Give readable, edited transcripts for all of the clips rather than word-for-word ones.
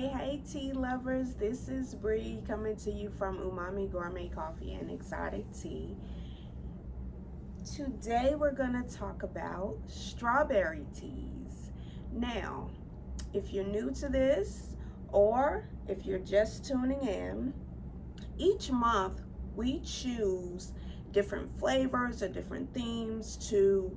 Hey tea lovers, this is Bree coming to you from Umami Gourmet Coffee and Exotic Tea. Today we're going to talk about strawberry teas. Now, if you're new to this or if you're just tuning in, each month we choose different flavors or different themes to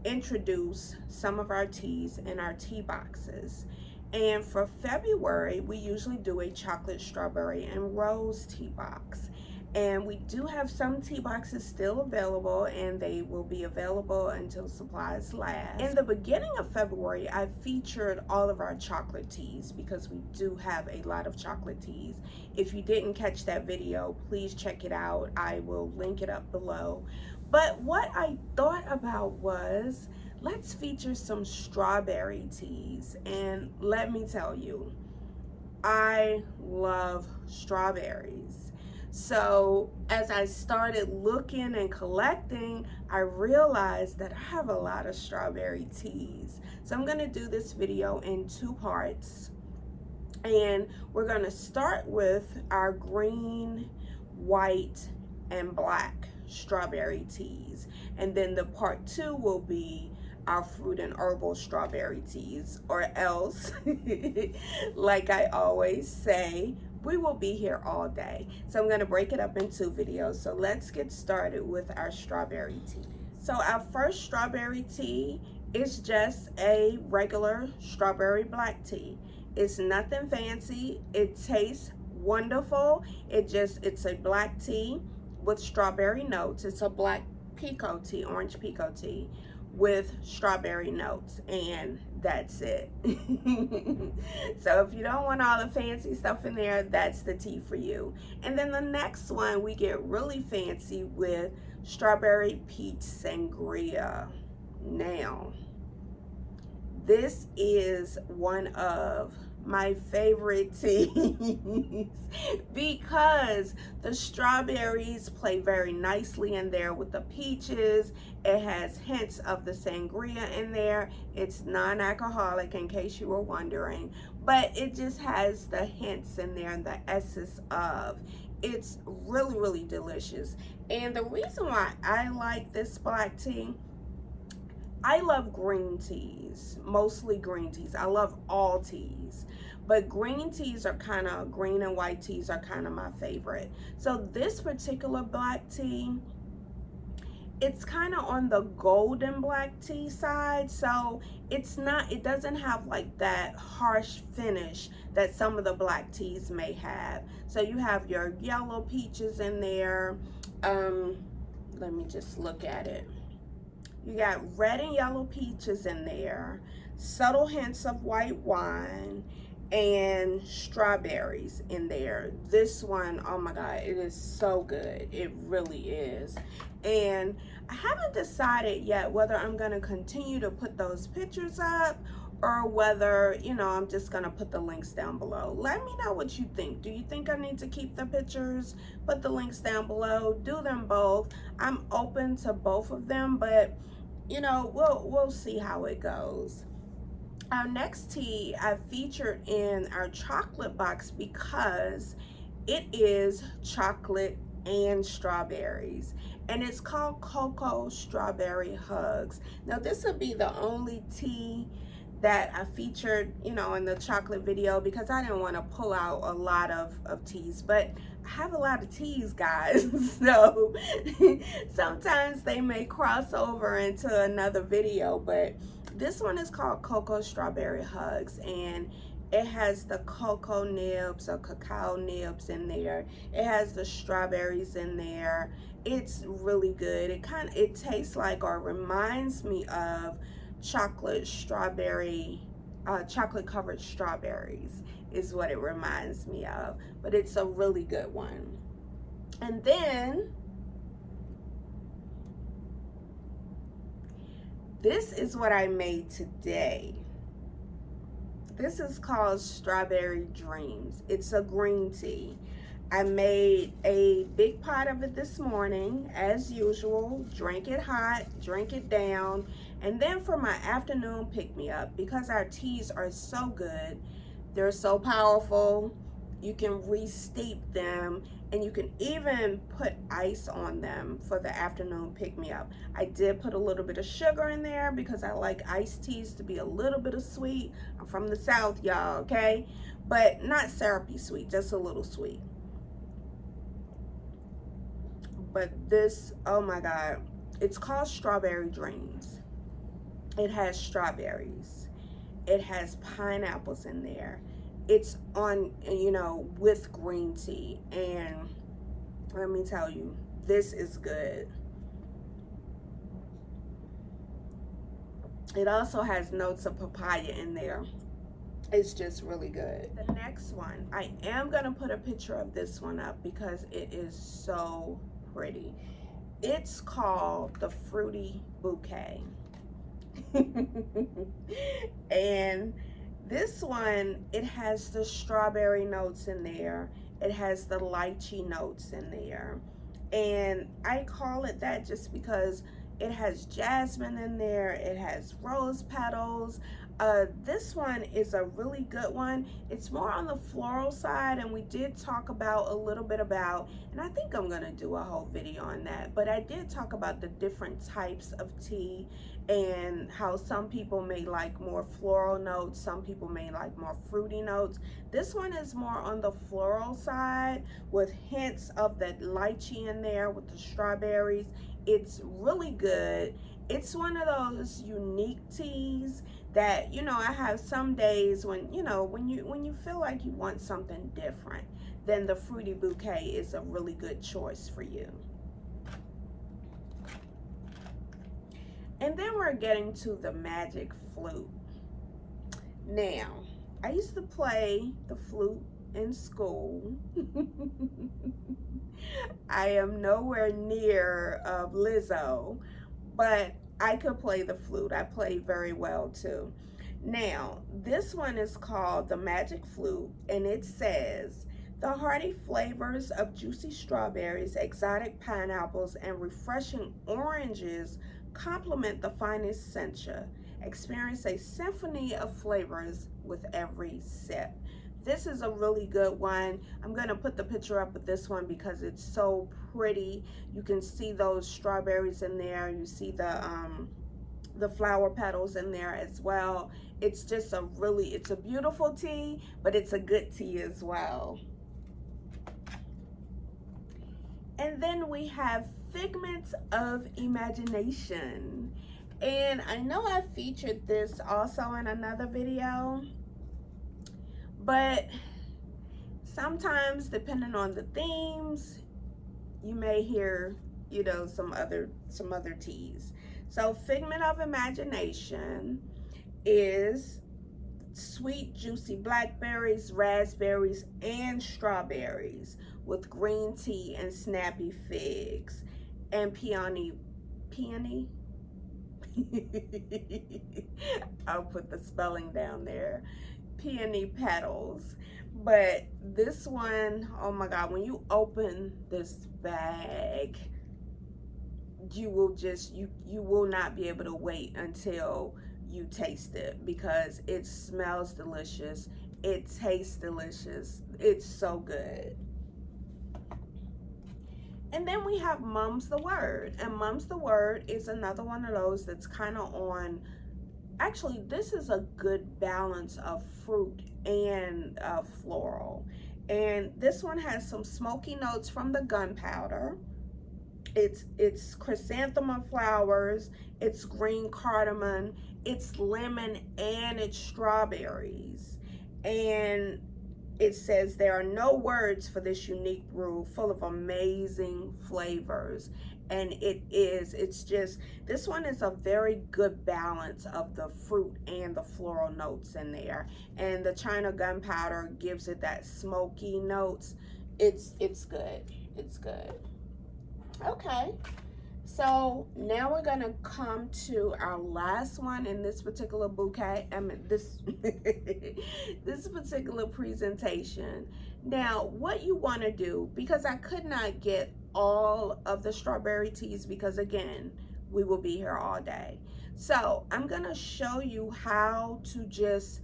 introduce some of our teas in our tea boxes. And for February, we usually do a chocolate, strawberry, and rose tea box. And we do have some tea boxes still available, and they will be available until supplies last. In the beginning of February, I featured all of our chocolate teas because we do have a lot of chocolate teas. If you didn't catch that video, please check it out. I will link it up below. But what I thought about was, let's feature some strawberry teas. And let me tell you, I love strawberries. So as I started looking and collecting, I realized that I have a lot of strawberry teas. So I'm going to do this video in two parts. And we're going to start with our green, white, and black strawberry teas. And then the part two will be our fruit and herbal strawberry teas, or else, like I always say, we will be here all day. So I'm going to break it up in two videos. So let's get started with our strawberry tea. So our first strawberry tea is just a regular strawberry black tea. It's nothing fancy. It tastes wonderful. It's a black tea with strawberry notes. It's a black pekoe tea, orange pekoe tea with strawberry notes, and that's it. So if you don't want all the fancy stuff in there, that's the tea for you. And then the next one, we get really fancy with strawberry peach sangria. Now, this is one of my favorite teas because the strawberries play very nicely in there with the peaches. It has hints of the sangria in there. It's non-alcoholic, in case you were wondering, but it just has the hints in there and the essence of. It's really, really delicious. And the reason why I like this black tea, I love green teas, mostly green teas. I love all teas, but green teas are kind of, green and white teas are kind of my favorite. So this particular black tea, it's kind of on the golden black tea side. So it's not, it doesn't have like that harsh finish that some of the black teas may have. So you have your yellow peaches in there. Let me just look at it. You got red and yellow peaches in there, subtle hints of white wine, and strawberries in there. This one, oh my God, it is so good. It really is. And I haven't decided yet whether I'm going to continue to put those pictures up or whether, you know, I'm just going to put the links down below. Let me know what you think. Do you think I need to keep the pictures, put the links down below, do them both? I'm open to both of them, but you know, we'll see how it goes. Our next tea I featured in our chocolate box because it is chocolate and strawberries, and it's called Cocoa Strawberry Hugs. Now this will be the only tea that I featured, you know, in the chocolate video because I didn't want to pull out a lot of teas, but I have a lot of teas, guys. So sometimes they may cross over into another video, but this one is called Cocoa Strawberry Hugs, and it has the cocoa nibs or cacao nibs in there. It has the strawberries in there. It's really good. It tastes like, or reminds me of, chocolate covered strawberries is what it reminds me of, but it's a really good one. And then this is what I made today. This is called Strawberry Dreams. It's a green tea. I made a big pot of it this morning, as usual. Drank it hot, drank it down. And then for my afternoon pick-me-up, because our teas are so good, They're so powerful. You can re-steep them, and you can even put ice on them for the afternoon pick-me-up. I did put a little bit of sugar in there because I like iced teas to be a little bit of sweet. I'm from the South, y'all, okay? But not syrupy sweet, just a little sweet. But this, oh my God, it's called Strawberry Dreams. It has strawberries. It has pineapples in there. It's on, you know, with green tea. And let me tell you, this is good. It also has notes of papaya in there. It's just really good. The next one, I am gonna put a picture of this one up because it is so pretty. It's called the Fruity Bouquet. And this one, it has the strawberry notes in there. It has the lychee notes in there. And I call it that just because it has jasmine in there. It has rose petals. This one is a really good one. It's more on the floral side, and we did talk about a little bit about, and I think I'm gonna do a whole video on that, but I did talk about the different types of tea and how some people may like more floral notes, some people may like more fruity notes. This one is more on the floral side with hints of the lychee in there with the strawberries. It's really good. It's one of those unique teas that, you know, I have some days when, you know, when you feel like you want something different, then the Fruity Bouquet is a really good choice for you. And then we're getting to the Magic Flute. Now, I used to play the flute in school. I am nowhere near Lizzo, but I could play the flute. I play very well too. Now, this one is called the Magic Flute, and it says, the hearty flavors of juicy strawberries, exotic pineapples, and refreshing oranges complement the finest sencha. Experience a symphony of flavors with every sip. This is a really good one. I'm going to put the picture up with this one because it's so pretty. You can see those strawberries in there. You see the flower petals in there as well. It's just a really, it's a beautiful tea, but it's a good tea as well. And then we have Figment of Imagination. And I know I featured this also in another video, but sometimes depending on the themes, you may hear, you know, some other teas. So Figment of Imagination is sweet, juicy blackberries, raspberries, and strawberries with green tea and snappy figs and peony. I'll put the spelling down there. Peony petals. But this one, oh my God, when you open this bag, you will just, you will not be able to wait until you taste it because it smells delicious. It tastes delicious. It's so good. And then we have Mum's the Word. And Mum's the Word is another one of those that's kind of on, actually, this is a good balance of fruit and floral. And this one has some smoky notes from the gunpowder. It's chrysanthemum flowers, it's green cardamom, it's lemon, and it's strawberries. And it says there are no words for this unique brew full of amazing flavors. And it's just, this one is a very good balance of the fruit and the floral notes in there. And the China gunpowder gives it that smoky notes. It's good. It's good. Okay. So now we're gonna come to our last one in this particular bouquet. I mean, this this particular presentation. Now, what you want to do, because I could not get all of the strawberry teas because again, we will be here all day. So I'm gonna show you how to just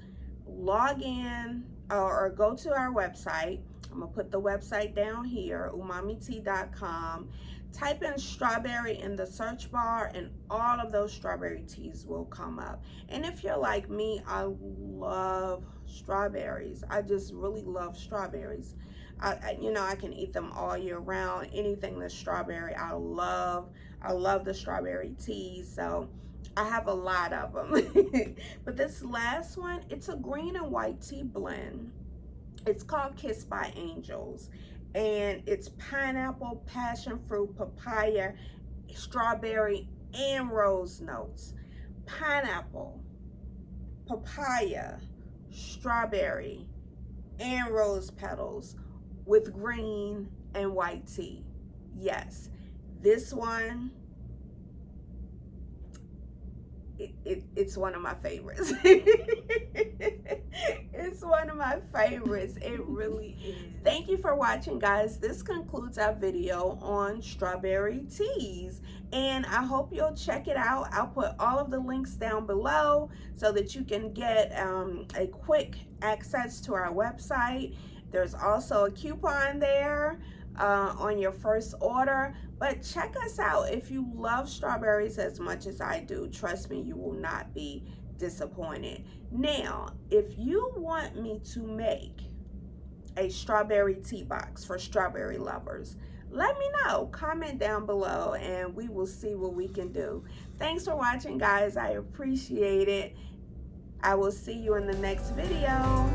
log in or go to our website. I'm gonna put the website down here, umamitea.com. Type in strawberry in the search bar and all of those strawberry teas will come up. And if you're like me, I love strawberries. I just really love strawberries. You know, I can eat them all year round. Anything that's strawberry, I love the strawberry teas. So I have a lot of them. But this last one, it's a green and white tea blend. It's called Kissed by Angels, and it's pineapple, passion fruit, papaya, strawberry, and rose notes. Pineapple, papaya, strawberry, and rose petals with green and white tea. Yes, this one, it's one of my favorites. It's one of my favorites. It really is. Thank you for watching, guys. This concludes our video on strawberry teas, and I hope you'll check it out. I'll put all of the links down below so that you can get a quick access to our website. There's also a coupon there on your first order. But check us out. If you love strawberries as much as I do, trust me, you will not be disappointed. Now, if you want me to make a strawberry tea box for strawberry lovers, let me know. Comment down below and we will see what we can do. Thanks for watching, guys. I appreciate it. I will see you in the next video.